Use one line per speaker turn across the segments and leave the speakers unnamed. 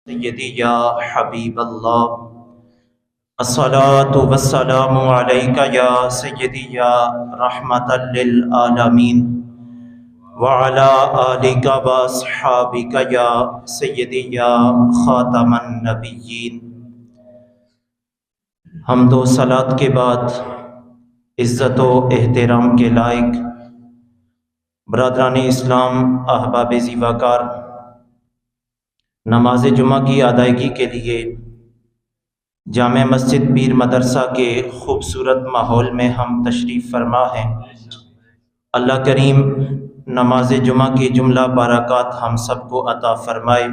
سیدی یا حبیب اللہ، الصلاة والسلام علیکہ یا سیدی یا رحمت للعالمین وعلی آلک و اصحابک یا سیدی یا خاتم النبیین۔ حمد و صلات کے بعد عزت و احترام کے لائق برادران اسلام، احباب زیوکار، نماز جمعہ کی ادائیگی کے لیے جامع مسجد پیر مدرسہ کے خوبصورت ماحول میں ہم تشریف فرما ہیں۔ اللہ کریم نماز جمعہ کی جملہ برکات ہم سب کو عطا فرمائے۔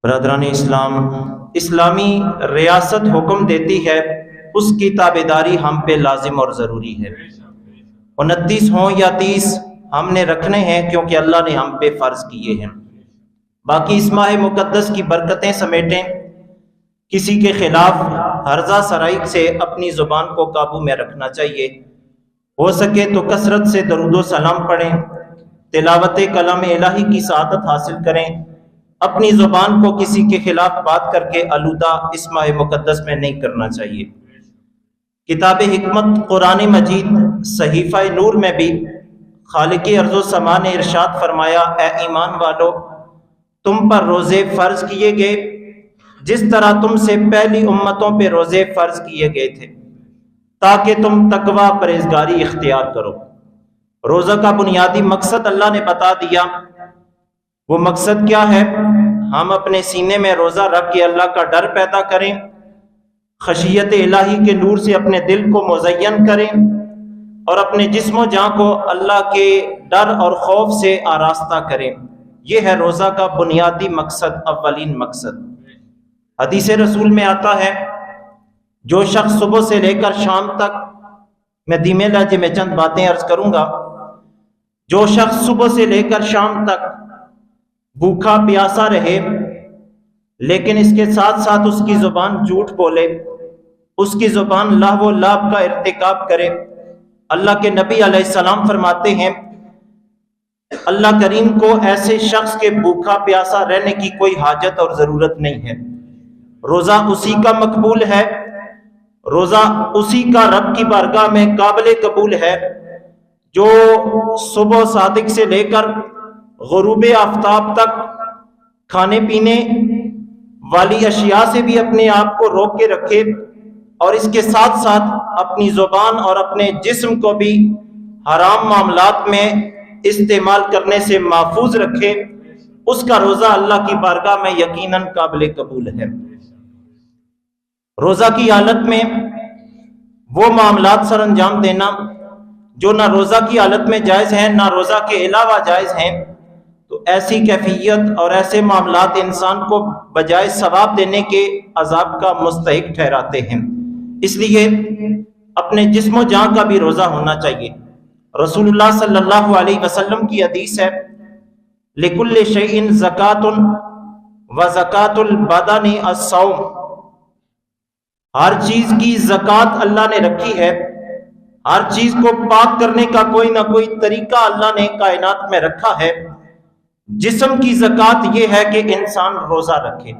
برادران اسلام، اسلامی ریاست حکم دیتی ہے، اس کی تابعداری ہم پہ لازم اور ضروری ہے۔ 29 ہوں یا 30 ہم نے رکھنے ہیں کیونکہ اللہ نے ہم پہ فرض کیے ہیں۔ باقی اس ماہ مقدس کی برکتیں سمیٹیں، کسی کے خلاف ہرزہ سرائک سے اپنی زبان کو قابو میں رکھنا چاہیے۔ ہو سکے تو کثرت سے درود و سلام پڑھیں، تلاوت کلام الہی کی سعادت حاصل کریں، اپنی زبان کو کسی کے خلاف بات کر کے آلودہ اس ماہ مقدس میں نہیں کرنا چاہیے۔ کتاب حکمت قرآن مجید صحیفہ نور میں بھی خالق ارض و سما نے ارشاد فرمایا، اے ایمان والو، تم پر روزے فرض کیے گئے جس طرح تم سے پہلی امتوں پہ روزے فرض کیے گئے تھے، تاکہ تم تقوی پرہیزگاری اختیار کرو۔ روزہ کا بنیادی مقصد اللہ نے بتا دیا۔ وہ مقصد کیا ہے؟ ہم اپنے سینے میں روزہ رکھ کے اللہ کا ڈر پیدا کریں، خشیت الہی کے نور سے اپنے دل کو مزین کریں اور اپنے جسم و جاں کو اللہ کے ڈر اور خوف سے آراستہ کریں۔ یہ ہے روزہ کا بنیادی مقصد، اولین مقصد۔ حدیث رسول میں آتا ہے، جو شخص صبح سے لے کر شام تک، میں دھیمے لہجے میں چند باتیں عرض کروں گا، جو شخص صبح سے لے کر شام تک بھوکا پیاسا رہے لیکن اس کے ساتھ ساتھ اس کی زبان جھوٹ بولے، اس کی زبان لہو و لعب کا ارتکاب کرے، اللہ کے نبی علیہ السلام فرماتے ہیں اللہ کریم کو ایسے شخص کے بھوکا پیاسا رہنے کی کوئی حاجت اور ضرورت نہیں ہے۔ روزہ اسی کا مقبول ہے، روزہ اسی کا رب کی بارگاہ میں قابل قبول ہے جو صبح صادق سے لے کر غروب آفتاب تک کھانے پینے والی اشیاء سے بھی اپنے آپ کو روک کے رکھے اور اس کے ساتھ ساتھ اپنی زبان اور اپنے جسم کو بھی حرام معاملات میں استعمال کرنے سے محفوظ رکھے، اس کا روزہ اللہ کی بارگاہ میں یقیناً قابل قبول ہے۔ روزہ کی حالت میں وہ معاملات سر انجام دینا جو نہ روزہ کی حالت میں جائز ہیں نہ روزہ کے علاوہ جائز ہیں، تو ایسی کیفیت اور ایسے معاملات انسان کو بجائے ثواب دینے کے عذاب کا مستحق ٹھہراتے ہیں۔ اس لیے اپنے جسم و جاں کا بھی روزہ ہونا چاہیے۔ رسول اللہ صلی اللہ علیہ وسلم کی حدیث ہے، لِكُلِّ شَيْءٍ زَكَاةٌ وَزَكَاةُ الْبَدَنِ الصَّوْمُ، ہر چیز کی زکوٰۃ اللہ نے رکھی ہے، ہر چیز کو پاک کرنے کا کوئی نہ کوئی طریقہ اللہ نے کائنات میں رکھا ہے۔ جسم کی زکوٰۃ یہ ہے کہ انسان روزہ رکھے،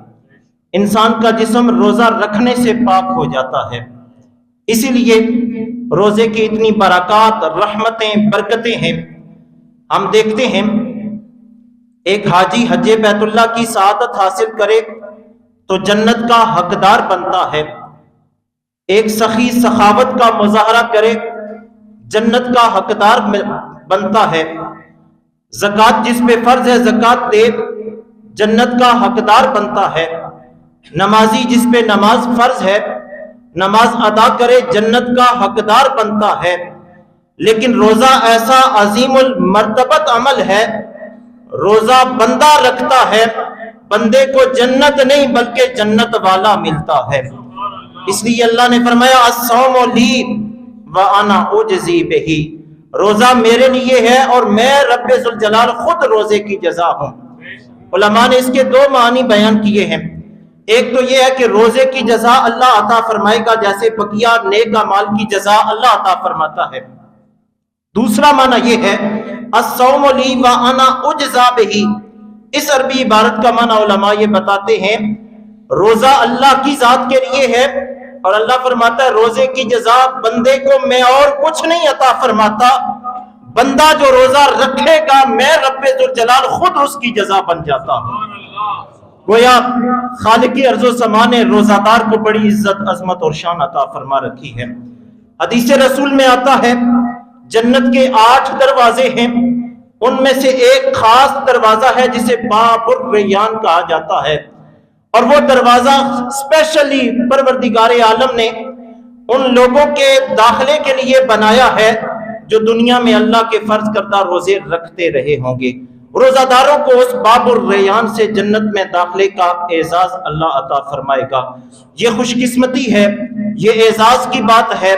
انسان کا جسم روزہ رکھنے سے پاک ہو جاتا ہے۔ اسی لیے روزے کی اتنی برکات، رحمتیں، برکتیں ہیں۔ ہم دیکھتے ہیں ایک حاجی حج بیت اللہ کی سعادت حاصل کرے تو جنت کا حقدار بنتا ہے، ایک سخی سخاوت کا مظاہرہ کرے جنت کا حقدار بنتا ہے، زکوٰۃ جس پہ فرض ہے زکوٰۃ دے جنت کا حقدار بنتا ہے، نمازی جس پہ نماز فرض ہے نماز ادا کرے جنت کا حقدار بنتا ہے۔ لیکن روزہ ایسا عظیم المرتبت عمل ہے، روزہ بندہ رکھتا ہے، بندے کو جنت نہیں بلکہ جنت والا ملتا ہے۔ اس لیے اللہ نے فرمایا الصوم لی وانا اجزی بہ، روزہ میرے لیے ہے اور میں رب ذوالجلال خود روزے کی جزا ہوں۔ علماء نے اس کے دو معنی بیان کیے ہیں۔ ایک تو یہ ہے کہ روزے کی جزا اللہ عطا فرمائے گا، جیسے بقیہ نیک اعمال کی جزا اللہ عطا فرماتا ہے۔ دوسرا معنی یہ ہے الصوم لی وانا اجزا بہ، اس عربی عبارت کا معنی علماء یہ بتاتے ہیں روزہ اللہ کی ذات کے لیے ہے، اور اللہ فرماتا ہے روزے کی جزا بندے کو میں اور کچھ نہیں عطا فرماتا، بندہ جو روزہ رکھے گا میں رب ذوالجلال خود اس کی جزا بن جاتا ہوں۔ گویا خالق ارض و سما نے روزہ دار کو بڑی عزت، عظمت اور شان عطا فرما رکھی ہے۔ حدیث رسول میں آتا ہے جنت کے 8 دروازے ہیں، ان میں سے ایک خاص دروازہ ہے جسے باب الریان کہا جاتا ہے، اور وہ دروازہ اسپیشلی پروردگار عالم نے ان لوگوں کے داخلے کے لیے بنایا ہے جو دنیا میں اللہ کے فرض کردہ روزے رکھتے رہے ہوں گے۔ روزہ داروں کو اس باب الریان سے جنت میں داخلے کا اعزاز اللہ عطا فرمائے گا۔ یہ خوش قسمتی ہے، یہ اعزاز کی بات ہے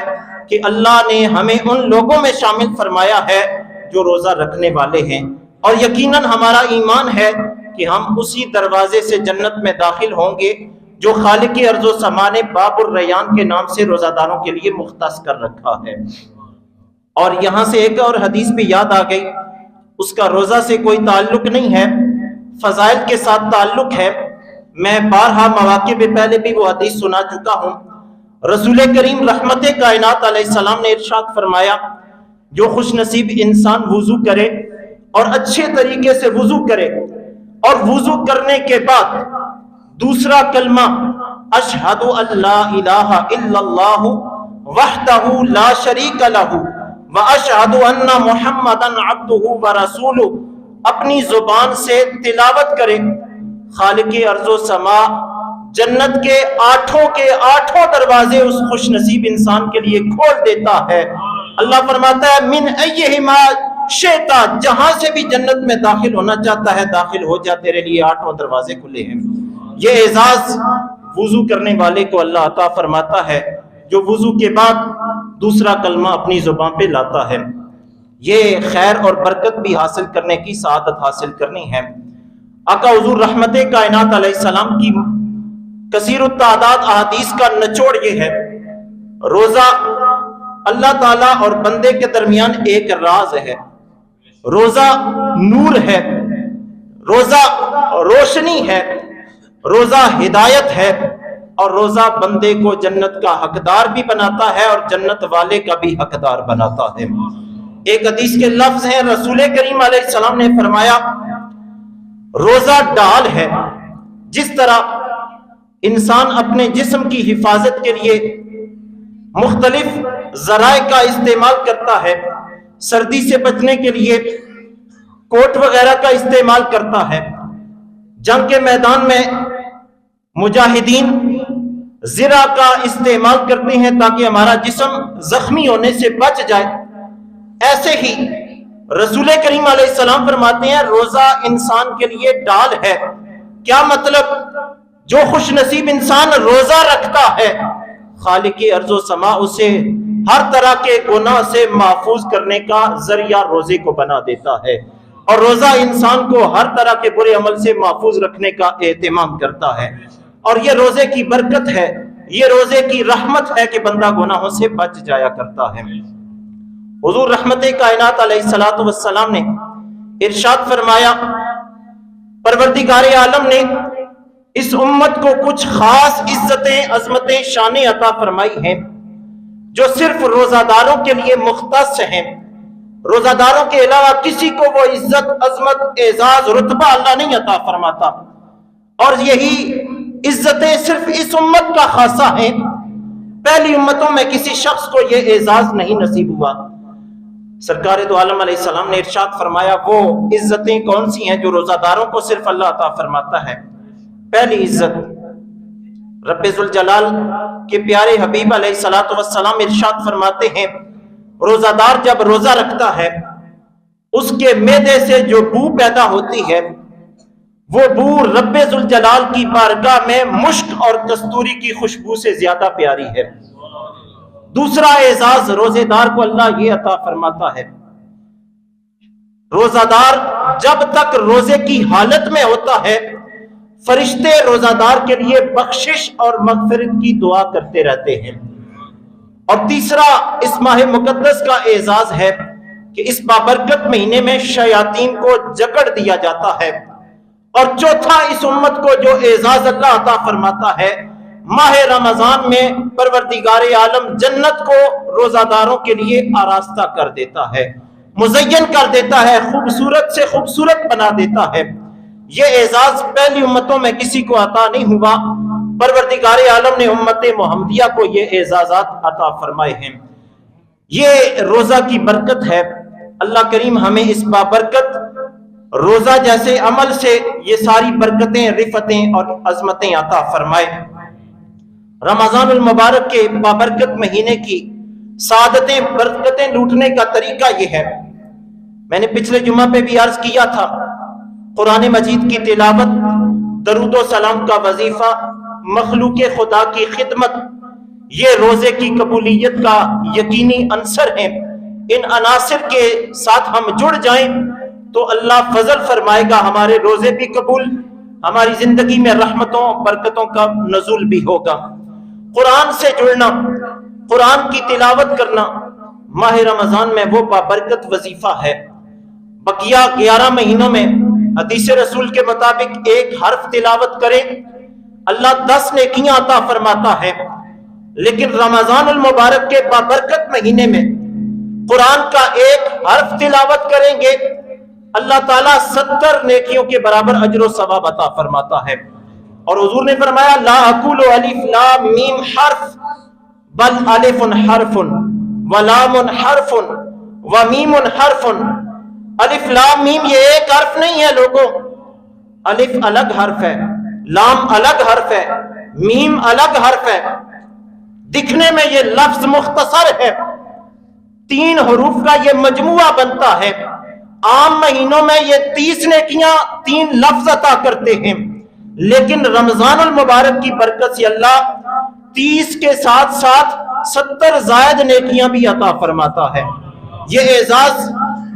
کہ اللہ نے ہمیں ان لوگوں میں شامل فرمایا ہے جو روزہ رکھنے والے ہیں، اور یقیناً ہمارا ایمان ہے کہ ہم اسی دروازے سے جنت میں داخل ہوں گے جو خالق ارض و سما نے باب الریان کے نام سے روزہ داروں کے لیے مختص کر رکھا ہے۔ اور یہاں سے ایک اور حدیث بھی یاد آ گئی، اس کا روزہ سے کوئی تعلق نہیں ہے، فضائل کے ساتھ تعلق ہے۔ میں بارہا مواقع پہ پہلے بھی وہ حدیث سنا چکا ہوں۔ رسول کریم رحمت کائنات علیہ السلام نے ارشاد فرمایا جو خوش نصیب انسان وضو کرے اور اچھے طریقے سے وضو کرے، اور وضو کرنے کے بعد دوسرا کلمہ اشہد ان لا الہ الا اللہ وحدہ لا شریک لہ واشہد ان محمدا عبدہ ورسولہ اپنی زبان سے تلاوت کرے، خالق ارض و سما جنت کے 8 دروازے اس خوش نصیب انسان کے لیے کھول دیتا ہے۔ اللہ فرماتا ہے من ایہما شئتا، جہاں سے بھی جنت میں داخل ہونا چاہتا ہے داخل ہو جا، تیرے لیے 8 دروازے کھلے ہیں۔ یہ اعزاز وضو کرنے والے کو اللہ عطا فرماتا ہے جو وضو کے بعد دوسرا کلمہ اپنی زبان پہ لاتا ہے۔ یہ خیر اور برکت بھی حاصل کرنے کی سعادت حاصل کرنی ہے۔ آقا حضور رحمت کائنات علیہ السلام کی کثیر التعداد احادیث کا نچوڑ یہ ہے، روزہ اللہ تعالیٰ اور بندے کے درمیان ایک راز ہے، روزہ نور ہے، روزہ روشنی ہے، روزہ ہدایت ہے، اور روزہ بندے کو جنت کا حقدار بھی بناتا ہے اور جنت والے کا بھی حقدار بناتا ہے۔ ایک حدیث کے لفظ ہیں، رسول کریم علیہ السلام نے فرمایا روزہ ڈال ہے، جس طرح انسان اپنے جسم کی حفاظت کے لیے مختلف ذرائع کا استعمال کرتا ہے، سردی سے بچنے کے لیے کوٹ وغیرہ کا استعمال کرتا ہے، جنگ کے میدان میں مجاہدین زرہ کا استعمال کرتے ہیں تاکہ ہمارا جسم زخمی ہونے سے بچ جائے، ایسے ہی رسول کریم علیہ السلام فرماتے ہیں روزہ انسان کے لیے ڈال ہے۔ کیا مطلب؟ جو خوش نصیب انسان روزہ رکھتا ہے خالق ارض و سما اسے ہر طرح کے گناہ سے محفوظ کرنے کا ذریعہ روزے کو بنا دیتا ہے، اور روزہ انسان کو ہر طرح کے برے عمل سے محفوظ رکھنے کا اہتمام کرتا ہے۔ اور یہ روزے کی برکت ہے، یہ روزے کی رحمت ہے کہ بندہ گناہوں سے بچ جایا کرتا ہے۔ حضور رحمت کائنات علیہ السلام نے ارشاد فرمایا پروردگار عالم نے اس امت کو کچھ خاص عزتیں، عظمتیں، شانیں عطا فرمائی ہیں جو صرف روزہ داروں کے لیے مختص ہیں۔ روزہ داروں کے علاوہ کسی کو وہ عزت، عظمت، اعزاز، رتبہ اللہ نہیں عطا فرماتا، اور یہی عزتیں صرف اس امت کا خاصہ ہیں۔ پہلی امتوں میں کسی شخص کو یہ اعزاز نہیں نصیب ہوا۔ سرکار دو عالم علیہ السلام نے ارشاد فرمایا وہ عزتیں کون سی ہیں جو روزہ داروں کو صرف اللہ عطا فرماتا ہے؟ پہلی عزت رب ذوالجلال کے پیارے حبیب علیہ السلام ارشاد فرماتے ہیں روزہ دار جب روزہ رکھتا ہے اس کے معدے سے جو بو پیدا ہوتی ہے وہ بو رب ذوالجلال کی بارگاہ میں مشک اور کستوری کی خوشبو سے زیادہ پیاری ہے۔ دوسرا اعزاز روزے دار کو اللہ یہ عطا فرماتا ہے، روزہ دار جب تک روزے کی حالت میں ہوتا ہے فرشتے روزہ دار کے لیے بخشش اور مغفرت کی دعا کرتے رہتے ہیں۔ اور تیسرا اس ماہ مقدس کا اعزاز ہے کہ اس بابرکت مہینے میں شیاطین کو جکڑ دیا جاتا ہے اور چوتھا اس امت کو جو اعزاز اللہ عطا فرماتا ہے، ماہ رمضان میں پروردگار عالم جنت کو روزہ داروں کے لیے آراستہ کر دیتا ہے، مزین کر دیتا ہے، خوبصورت سے خوبصورت بنا دیتا ہے۔ یہ اعزاز پہلی امتوں میں کسی کو عطا نہیں ہوا، پروردگار عالم نے امت محمدیہ کو یہ اعزازات عطا فرمائے ہیں۔ یہ روزہ کی برکت ہے۔ اللہ کریم ہمیں اس بابرکت روزہ جیسے عمل سے یہ ساری برکتیں، رفتیں اور عظمتیں عطا فرمائے۔ رمضان المبارک کے بابرکت مہینے کی سعادتیں، برکتیں لوٹنے کا طریقہ یہ ہے۔ میں نے پچھلے جمعہ پہ بھی عرض کیا تھا، قرآن مجید کی تلاوت، درود و سلام کا وظیفہ، مخلوق خدا کی خدمت، یہ روزے کی قبولیت کا یقینی عنصر ہیں۔ ان عناصر کے ساتھ ہم جڑ جائیں تو اللہ فضل فرمائے گا، ہمارے روزے بھی قبول، ہماری زندگی میں رحمتوں برکتوں کا نزول بھی ہوگا۔ قرآن سے جڑنا، قرآن کی تلاوت کرنا ماہ رمضان میں وہ بابرکت وظیفہ ہے۔ بقیہ 11 مہینوں میں حدیث رسول کے مطابق ایک حرف تلاوت کریں اللہ 10 نیکیاں عطا فرماتا ہے، لیکن رمضان المبارک کے بابرکت مہینے میں قرآن کا ایک حرف تلاوت کریں گے اللہ تعالیٰ 70 نیکیوں کے برابر اجر و ثواب عطا فرماتا ہے۔ اور حضور نے فرمایا لا اقول الف لام میم حرف بل الف حرف ولام حرف ومیم حرف۔ الف لام میم یہ ایک حرف نہیں ہے لوگوں، الف الگ حرف ہے، لام الگ حرف ہے، میم الگ حرف ہے۔ دکھنے میں یہ لفظ مختصر ہے، 3 حروف کا یہ مجموعہ بنتا ہے۔ عام مہینوں میں یہ 30 نیکیاں 3 لفظ عطا کرتے ہیں، لیکن رمضان المبارک کی برکت سے اللہ 30 کے ساتھ ساتھ 70 زائد نیکیاں بھی عطا فرماتا ہے۔ یہ اعزاز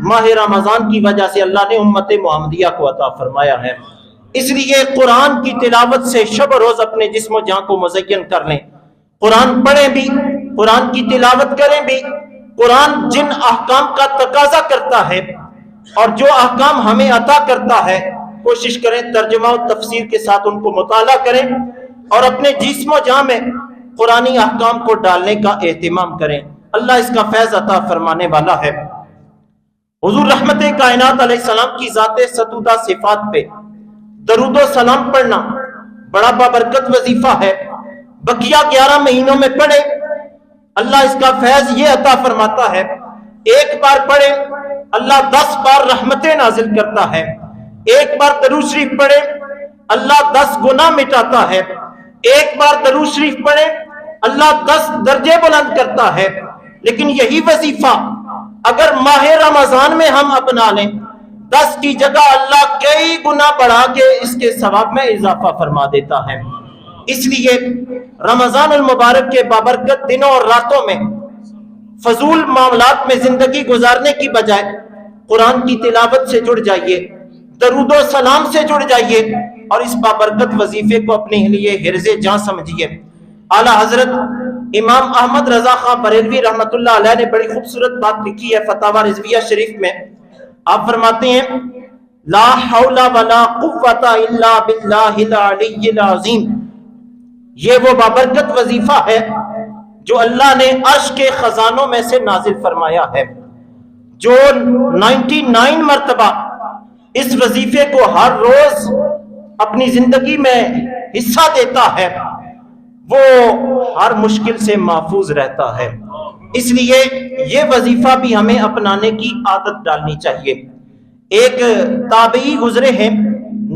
ماہ رمضان کی وجہ سے اللہ نے امت محمدیہ کو عطا فرمایا ہے۔ اس لیے قرآن کی تلاوت سے شب روز اپنے جسم و جان کو مزین کر لیں، قرآن پڑھیں بھی، قرآن کی تلاوت کریں بھی۔ قرآن جن احکام کا تقاضا کرتا ہے اور جو احکام ہمیں عطا کرتا ہے، کوشش کریں ترجمہ و تفسیر کے ساتھ ان کو مطالعہ کریں اور اپنے جسم و جان میں قرآنی احکام کو ڈالنے کا اہتمام کریں۔ اللہ اس کا فیض عطا فرمانے والا ہے۔ حضور رحمت کائنات علیہ السلام کی ذات ستودہ صفات پہ درود و سلام پڑھنا بڑا بابرکت وظیفہ ہے۔ بقیہ 11 مہینوں میں پڑھے، اللہ اس کا فیض یہ عطا فرماتا ہے۔ ایک بار پڑھے اللہ 10 بار رحمتیں نازل کرتا ہے۔ ایک بار درود شریف پڑھے اللہ 10 گناہ مٹاتا ہے۔ ایک بار درود شریف پڑھے اللہ 10 درجے بلند کرتا ہے۔ لیکن یہی وظیفہ اگر ماہ رمضان میں ہم اپنا لیں، 10 کی جگہ اللہ کئی گنا بڑھا کے اس کے ثواب میں اضافہ فرما دیتا ہے۔ اس لیے رمضان المبارک کے بابرکت دنوں اور راتوں میں فضول معاملات میں زندگی گزارنے کی بجائے قرآن کی تلاوت سے جڑ جائیے، درود و سلام سے جڑ جائیے اور اس بابرکت وظیفے کو اپنے لیے حرز جاں سمجھیے۔ اعلیٰ حضرت امام احمد رضا خان بریلوی رحمت اللہ علیہ نے بڑی خوبصورت بات لکھی ہے فتاوی رضویہ شریف میں۔ آپ فرماتے ہیں لا حول ولا قوت الا باللہ العلی العظیم۔ یہ وہ بابرکت وظیفہ ہے جو اللہ نے عرش کے خزانوں میں سے نازل فرمایا ہے۔ جو 99 مرتبہ اس وظیفے کو ہر روز اپنی زندگی میں حصہ دیتا ہے، وہ ہر مشکل سے محفوظ رہتا ہے۔ اس لیے یہ وظیفہ بھی ہمیں اپنانے کی عادت ڈالنی چاہیے۔ ایک تابعی گزرے ہیں،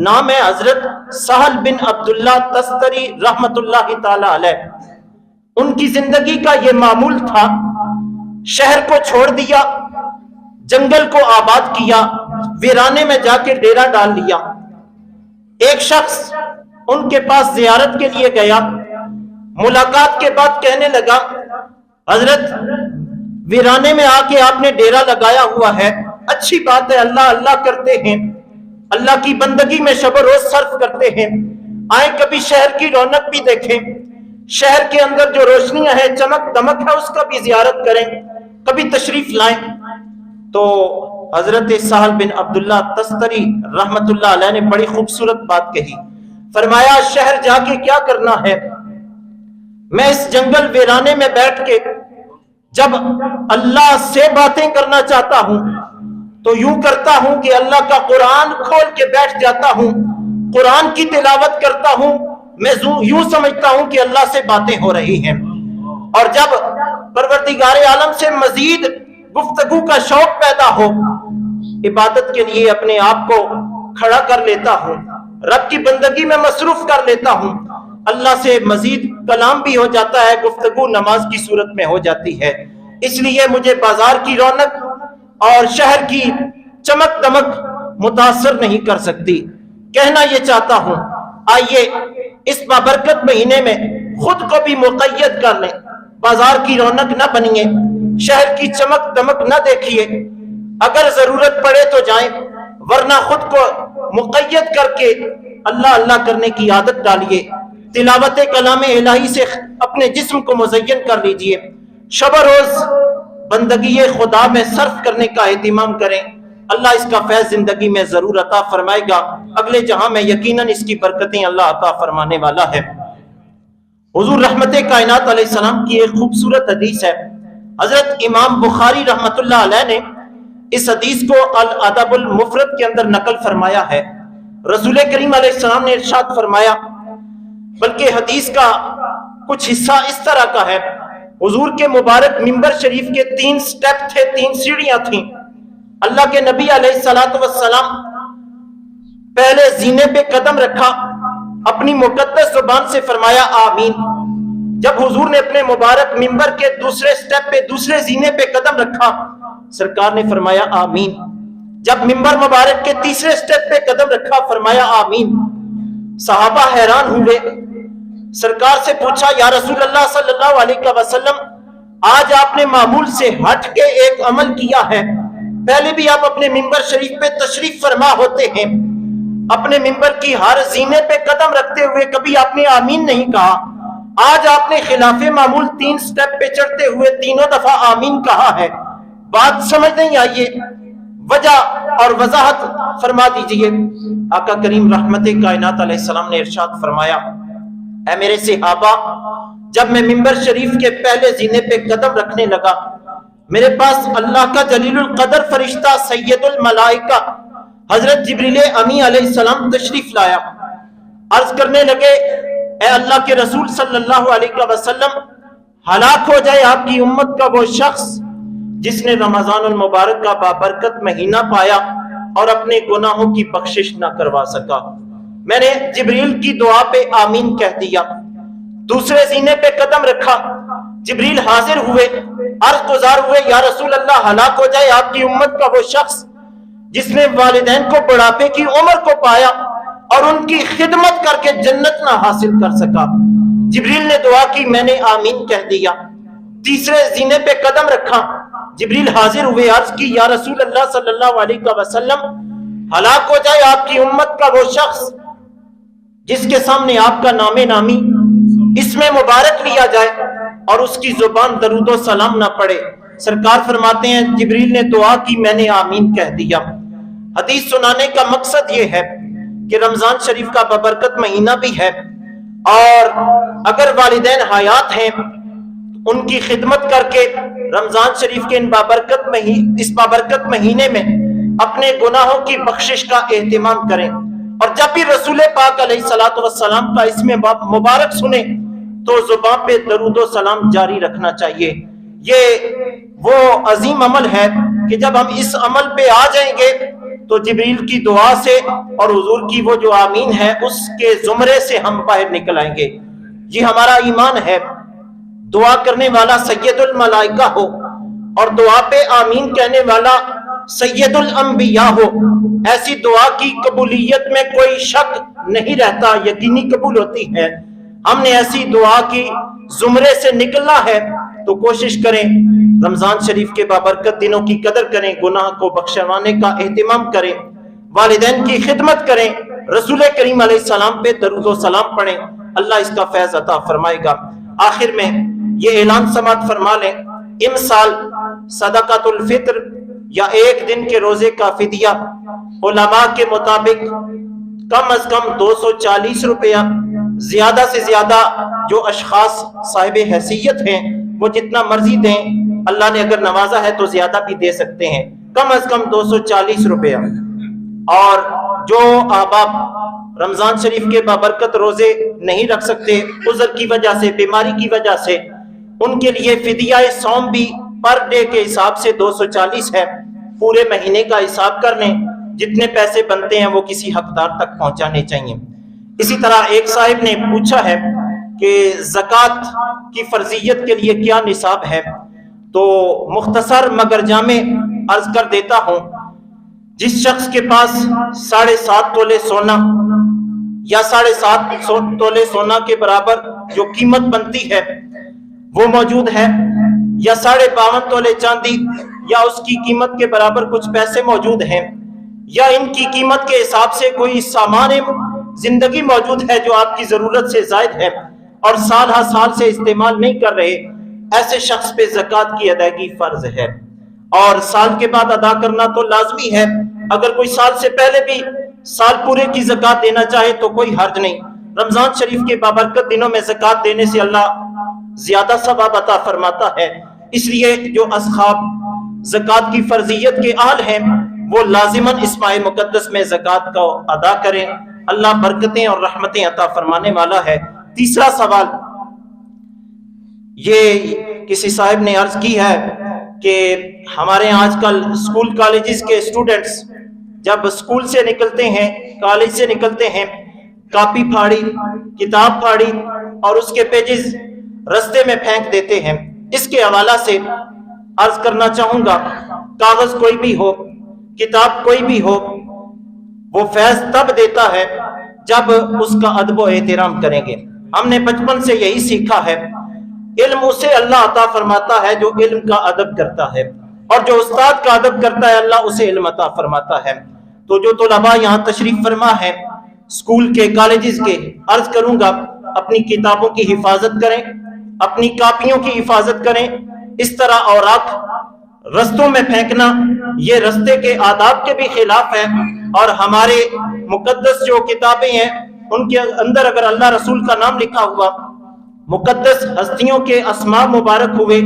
نام ہے حضرت سہل بن عبداللہ تستری رحمت اللہ تعالی علیہ۔ ان کی زندگی کا یہ معمول تھا، شہر کو چھوڑ دیا، جنگل کو آباد کیا، ویرانے میں جا کے ڈیرا ڈال لیا۔ ایک شخص ان کے پاس زیارت کے لیے گیا، ملاقات کے بعد کہنے لگا حضرت ویرانے میں آ کے آپ نے ڈیرا لگایا ہوا ہے، اچھی بات ہے، اللہ اللہ کرتے ہیں، اللہ کی بندگی میں شب و روز صرف کرتے ہیں، آئیں کبھی شہر کی رونق بھی دیکھیں، شہر کے اندر جو روشنیاں ہیں، چمک دمک ہے، اس کا بھی زیارت کریں، کبھی تشریف لائیں۔ تو حضرت سہل بن عبداللہ تستری رحمت اللہ علیہ نے بڑی خوبصورت بات کہی. فرمایا شہر جا کے کیا کرنا ہے؟ میں اس جنگل ویرانے میں بیٹھ کے جب اللہ سے باتیں کرنا چاہتا ہوں تو یوں کرتا ہوں کہ اللہ کا قرآن کھول کے بیٹھ جاتا ہوں, قرآن کی تلاوت کرتا ہوں, میں یوں سمجھتا ہوں کہ اللہ سے باتیں ہو رہی ہیں. اور جب پروردگار عالم سے مزید گفتگو کا شوق پیدا ہو, عبادت کے لیے اپنے آپ کو کھڑا کر لیتا ہوں, رب کی بندگی میں مصروف کر لیتا ہوں, اللہ سے مزید کلام بھی ہو جاتا ہے, گفتگو نماز کی صورت میں ہو جاتی ہے. اس لیے مجھے بازار کی رونق اور شہر کی چمک دمک متاثر نہیں کر سکتی. کہنا یہ چاہتا ہوں, آئیے اس بابرکت مہینے میں خود کو بھی مقید کر لیں, بازار کی رونق نہ بنیے, شہر کی چمک دمک نہ دیکھیے, اگر ضرورت پڑے تو جائیں, ورنہ خود کو مقید کر کے اللہ اللہ کرنے کی عادت ڈالیے. تلاوت کلام الہی سے اپنے جسم کو مزین کر لیجئے, شب و روز بندگی خدا میں صرف کرنے کا اہتمام کریں. اللہ اس کا فیض زندگی میں ضرور عطا فرمائے گا, اگلے جہاں میں یقیناً اس کی برکتیں اللہ عطا فرمانے والا ہے. حضور رحمت کائنات علیہ السلام کی ایک خوبصورت حدیث ہے. حضرت امام بخاری رحمت اللہ علیہ نے اس حدیث کو الادب المفرد کے اندر نقل فرمایا ہے. رسول کریم علیہ السلام نے ارشاد فرمایا, بلکہ حدیث کا کچھ حصہ اس طرح کا ہے, حضور کے مبارک منبر شریف کے 3 سٹیپ تھے, 3 سیڑھیاں تھیں. اللہ کے نبی علیہ السلام پہلے زینے پہ قدم رکھا, اپنی مقدس زبان سے فرمایا آمین. جب حضور نے اپنے مبارک منبر کے دوسرے سٹیپ پہ دوسرے زینے پہ قدم رکھا, سرکار نے فرمایا آمین. جب منبر مبارک کے تیسرے سٹیپ پہ قدم رکھا, فرمایا آمین. صحابہ حیران ہوئے, سرکار سے پوچھا یا رسول اللہ صلی اللہ علیہ وسلم, آج آپ نے معمول سے ہٹ کے ایک عمل کیا ہے, پہلے بھی آپ اپنے منبر شریف پہ تشریف فرما ہوتے ہیں, اپنے منبر کی ہر زینے پہ قدم رکھتے ہوئے کبھی آپ نے آمین نہیں کہا, آج آپ نے خلاف معمول 3 سٹیپ پہ چڑھتے ہوئے 3 دفعہ آمین کہا ہے, بات سمجھ نہیں آئیے, وجہ اور وضاحت فرما دیجئے. آقا کریم رحمت کائنات علیہ السلام نے ارشاد فرمایا, اے میرے صحابہ, جب میں منبر شریف کے پہلے زینے پہ قدم رکھنے لگا, میرے پاس اللہ کا جلیل القدر فرشتہ سید الملائکہ حضرت جبریل امی علیہ السلام تشریف لایا. عرض کرنے لگے, اے اللہ کے رسول صلی اللہ علیہ وسلم, ہلاک ہو جائے آپ کی امت کا وہ شخص جس نے رمضان المبارک کا بابرکت مہینہ پایا اور اپنے گناہوں کی بخشش نہ کروا سکا. میں نے جبریل کی دعا پہ آمین کہہ دیا, دوسرے زینے پہ قدم رکھا, جبریل حاضر ہوئے, عرض گزار ہوئے, یا رسول اللہ ہلاک ہو جائے آپ کی امت کا وہ شخص جس نے والدین کو بڑھاپے کی عمر کو پایا اور ان کی خدمت کر کے جنت نہ حاصل کر سکا. جبریل نے دعا کی, میں نے آمین کہہ دیا. تیسرے زینے پہ قدم رکھا, جبریل حاضر ہوئے, عرض کی, یا رسول اللہ صلی اللہ علیہ وسلم, ہلاک ہو جائے آپ کی امت کا وہ شخص جس کے سامنے آپ کا نام نامی اس میں مبارک لیا جائے اور اس کی زبان درود و سلام نہ پڑے. سرکار فرماتے ہیں, جبریل نے دعا کی, میں نے آمین کہہ دیا. حدیث سنانے کا مقصد یہ ہے کہ رمضان شریف کا بابرکت مہینہ بھی ہے, اور اگر والدین حیات ہیں ان کی خدمت کر کے رمضان شریف کے اس بابرکت مہینے میں اپنے گناہوں کی بخشش کا اہتمام کریں. اور جب بھی رسول پاک علیہ الصلوۃ والسلام کا اسم مبارک سنیں تو زبان پہ درود و سلام جاری رکھنا چاہیے. یہ وہ عظیم عمل ہے کہ جب ہم اس عمل پہ آ جائیں گے تو جبریل کی دعا سے اور حضور کی وہ جو آمین ہے اس کے زمرے سے ہم باہر نکل آئیں گے. یہ ہمارا ایمان ہے. دعا کرنے والا سید الملائکہ ہو اور دعا پہ آمین کہنے والا سید الانبیاء ہو, ایسی دعا کی قبولیت میں کوئی شک نہیں رہتا, یقینی قبول ہوتی ہے. ہم نے ایسی دعا کی زمرے سے نکلنا ہے تو کوشش کریں, رمضان شریف کے بابرکت دنوں کی قدر کریں, گناہ کو بخشوانے کا اہتمام کریں, والدین کی خدمت کریں, رسول کریم علیہ السلام پہ درود و سلام پڑھیں. اللہ اس کا فیض عطا فرمائے گا. آخر میں یہ اعلان سماعت فرما لیں, امسال صدقۃ الفطر یا ایک دن کے روزے کا فدیہ علماء کے مطابق کم از کم 240 روپیہ، زیادہ سے زیادہ جو اشخاص صاحب حیثیت ہیں وہ جتنا مرضی دیں، اللہ نے اگر نوازا ہے تو زیادہ بھی دے سکتے ہیں، کم از کم 240 روپیہ۔ اور جو احباب رمضان شریف کے بابرکت روزے نہیں رکھ سکتے عذر کی وجہ سے، بیماری کی وجہ سے، ان کے لیے فدیہ صوم بھی پر ڈے کے حساب سے 240 ہے، پورے مہینے کا حساب کر لیں، جتنے پیسے بنتے ہیں وہ کسی حقدار تک پہنچانے چاہیے۔ اسی طرح ایک صاحب نے پوچھا ہے کہ زکوٰۃ کی فرضیت کے لیے کیا نصاب ہے، تو مختصر مگر جامع عرض کر دیتا ہوں، جس شخص کے پاس 7.5 تولے سونا یا 7.5 تولے سونا کے برابر جو قیمت بنتی ہے وہ موجود ہے، یا 52.5 تولے چاندی یا اس کی قیمت کے برابر کچھ پیسے موجود ہیں، یا ان کی قیمت کے حساب سے کوئی سامان زندگی موجود ہے جو آپ کی ضرورت سے زائد ہے اور سال ہر سال سے استعمال نہیں کر رہے، ایسے شخص پہ زکوٰۃ کی ادائیگی فرض ہے، اور سال کے بعد ادا کرنا تو لازمی ہے۔ اگر کوئی سال سے پہلے بھی سال پورے کی زکوٰۃ دینا چاہے تو کوئی حرج نہیں۔ رمضان شریف کے بابرکت دنوں میں زکوٰۃ دینے سے اللہ زیادہ ثواب عطا فرماتا ہے، اس لیے جو اصحاب زکوٰۃ کی فرضیت کے اہل ہیں وہ لازماً اس ماہ مقدس میں زکوٰۃ کو ادا کریں، اللہ برکتیں اور رحمتیں عطا فرمانے والا ہے۔ تیسرا سوال یہ کسی صاحب نے عرض کی ہے کہ ہمارے آج کل اسکول کالجز کے اسٹوڈنٹس جب اسکول سے نکلتے ہیں، کالج سے نکلتے ہیں، کاپی پھاڑی، کتاب پھاڑی اور اس کے پیجز رستے میں پھینک دیتے ہیں۔ اس کے حوالہ سے عرض کرنا چاہوں گا، کاغذ کوئی بھی ہو، کتاب کوئی بھی ہو، وہ فیض تب دیتا ہے جب اس کا ادب و احترام کریں گے۔ ہم نے بچپن سے یہی سیکھا ہے، علم اسے اللہ عطا فرماتا ہے جو علم کا ادب کرتا ہے، اور جو استاد کا ادب کرتا ہے اللہ اسے علم عطا فرماتا ہے۔ تو جو طلباء یہاں تشریف فرما ہے اسکول کے، کالجز کے، عرض کروں گا اپنی کتابوں کی حفاظت کریں، اپنی کاپیوں کی حفاظت کریں۔ اس طرح اوراق رستوں میں پھینکنا یہ رستے کے آداب کے بھی خلاف ہے، اور ہمارے مقدس جو کتابیں ہیں ان کے اندر اگر اللہ رسول کا نام لکھا ہوا، مقدس ہستیوں کے اسماء مبارک ہوئے،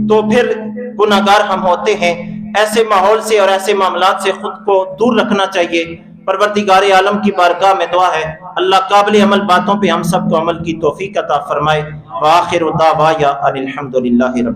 تو پھر گناہگار ہم ہوتے ہیں۔ ایسے ماحول سے اور ایسے معاملات سے خود کو دور رکھنا چاہیے۔ پروردگار عالم کی بارگاہ میں دعا ہے اللہ قابل عمل باتوں پہ ہم سب کو عمل کی توفیق عطا فرمائے۔ وآخر دعوانا ان الحمد للہ رب